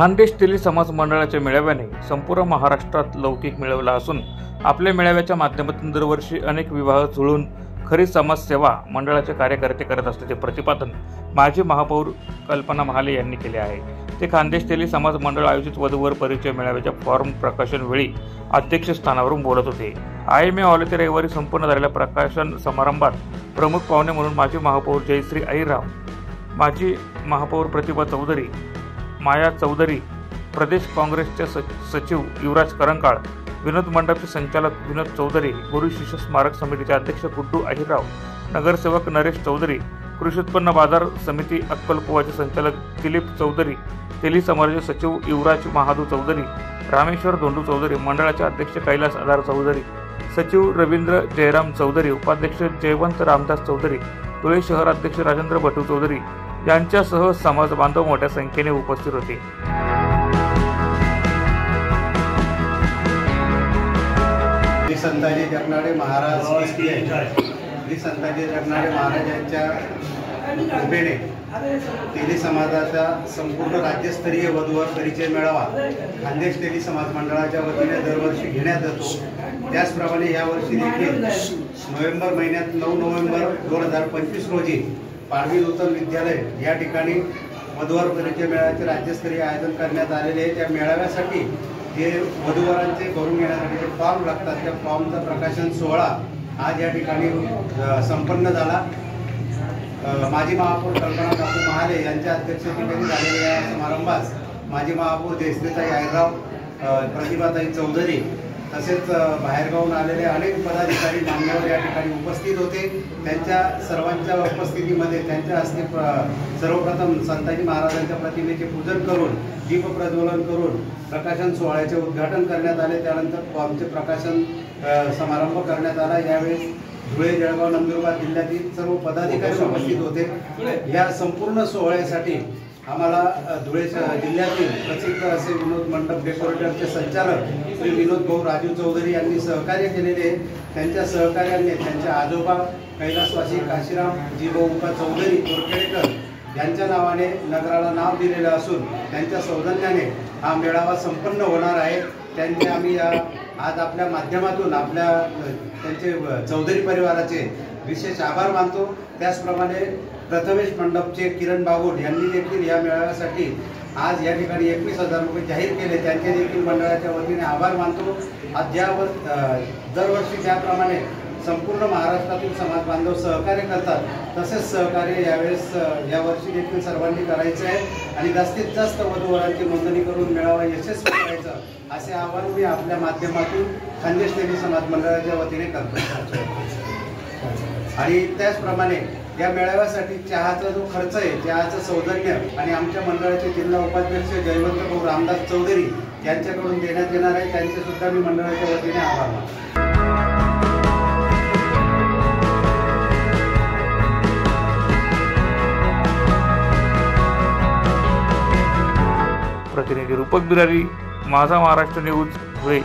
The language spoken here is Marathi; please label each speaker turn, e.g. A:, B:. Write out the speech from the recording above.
A: खानदेश तेली समाज मंडळाच्या मेळाव्याने संपूर्ण महाराष्ट्रात लौकिक मिळवला असून आपल्या मेळाव्याच्या माध्यमातून दरवर्षी अनेक विवाह जुळून खरी समाजसेवा मंडळाचे कार्यकर्ते करत असल्याचे प्रतिपादन माजी महापौर कल्पना महाले यांनी केले आहे। ते खानदेश तेली समाज मंडळ आयोजित वधूवर परिचय मेळाव्याच्या फॉर्म प्रकाशन वेळी अध्यक्षस्थानावरून बोलत होते। IMA हॉल येथे रविवारी संपन्न झालेल्या प्रकाशन समारंभात प्रमुख पाहुणे म्हणून माजी महापौर जयश्री अहिरराव, माजी महापौर प्रतिभा चौधरी, माया चौधरी, प्रदेश काँग्रेसचे सचिव युवराज करंकाळ, विनोद मंडपचे संचालक विनोद चौधरी, गुरु शिष्य स्मारक समितीचे अध्यक्ष गुड्डू अहिरराव, नगरसेवक नरेश चौधरी, कृषी उत्पन्न बाजार समिती अक्कलकुवाचे संचालक दिलीप चौधरी, तेली समाजाचे सचिव युवराज महादू चौधरी, रामेश्वर धोंडू चौधरी, मंडळाचे अध्यक्ष कैलास आधार चौधरी, सचिव रवींद्र जयराम चौधरी, उपाध्यक्ष जयवंत रामदास चौधरी, धुळे शहर अध्यक्ष राजेंद्र भटू चौधरी यांच्यासह समाज बांधव मोठ्या संख्येने उपस्थित होते।
B: श्री संताजी जगनाडे महाराज श्री संताजी जगनाडे महाराज यांच्या कृपेने तेली समाजाचा संपूर्ण राज्यस्तरीय वधूवर परिचय मेळावा खानदेश तेली समाज मंडळाच्या वतीने दरवर्षी घेण्यात येतो। त्याचप्रमाणे यावर्षी देखील नोव्हेंबर महिन्यात 9 नोव्हेंबर 2025 रोजी पाडवी नूतन विद्यालय या ठिकाणी वधूवर परिचय मेळाव्याचे राज्यस्तरीय आयोजन करण्यात आलेले आहे। त्या मेळाव्यासाठी जे वधूवरांचे भरून घेण्यासाठी जे फॉर्म लागतात त्या फॉर्मचा प्रकाशन सोहळा आज या ठिकाणी संपन्न झाला। माजी महापौर कल्पना काकू महाले यांच्या अध्यक्षतेखाली झालेल्या या समारंभास माजी महापौर जयश्रीताई अहिरराव, प्रतिभाताई चौधरी तसेच बाहेरगावून आलेले अनेक पदाधिकारी मान्यवर या ठिकाणी उपस्थित होते। त्यांच्या सर्वांच्या उपस्थितीमध्ये त्यांच्या हस्ते सर्वप्रथम संताजी महाराजांच्या प्रतिमेचे पूजन करून दीप प्रज्वलन करून प्रकाशन सोहळ्याचे उद्घाटन करण्यात आले। त्यानंतर फॉर्मचे प्रकाशन समारंभ करण्यात आला। यावेळी धुळे, जळगाव, नंदुरबार जिल्ह्यातील सर्व पदाधिकारी उपस्थित होते। या संपूर्ण सोहळ्यासाठी आम्हाला धुळे जिल्ह्यातील प्रसिद्ध असे विनोद मंडप डेकोरेटरचे संचालक श्री विनोद भाऊ राजू चौधरी यांनी सहकार्य केलेले। त्यांच्या सहकार्याने त्यांच्या आजोबा कैलासवासी काशीराम जीभाऊका चौधरी तोरखेडकर यांच्या नावाने नगराला नाव दिलेलं असून त्यांच्या सौजन्याने हा मेळावा संपन्न होणार आहे। त्यांचे आम्ही आज आपल्या माध्यमातून त्यांचे चौधरी परिवाराचे विशेष आभार मानतो। त्याचप्रमाणे प्रथमेश मंडपचे किरण बागुड यांनी देखील या मेळाव्यासाठी आज या ठिकाणी 21,000 रुपये जाहीर केले। त्यांचे देखील मंडळाच्या वतीने आभार मानतो। आज दरवर्षी ज्याप्रमाणे संपूर्ण महाराष्ट्रातील समाज बांधव सहकार्य करतात तसेच सहकार्य यावर्षी देखील सर्वांनी करायचे आहे आणि जास्तीत जास्त वधूवरांची नोंदणी करून मेळावा यशस्वी करायचं असे आवाहन मी आपल्या माध्यमातून खानदेश तेली समाज मंडळाच्या वतीने करतो। आणि त्याचप्रमाणे या मेळाव्यासाठी चहाचा जो खर्च आहे, चहाचं सौजन्य आणि आमच्या मंडळाचे जिल्हा उपाध्यक्ष जयवंत भाऊ रामदास चौधरी यांच्याकडून देण्यात येणार आहे। त्यांचे सुद्धा मी मंडळाच्या वतीने आभार मानतो।
A: प्रतिनिधी रूपक बिरारी, माझा महाराष्ट्र न्यूज, धुळे।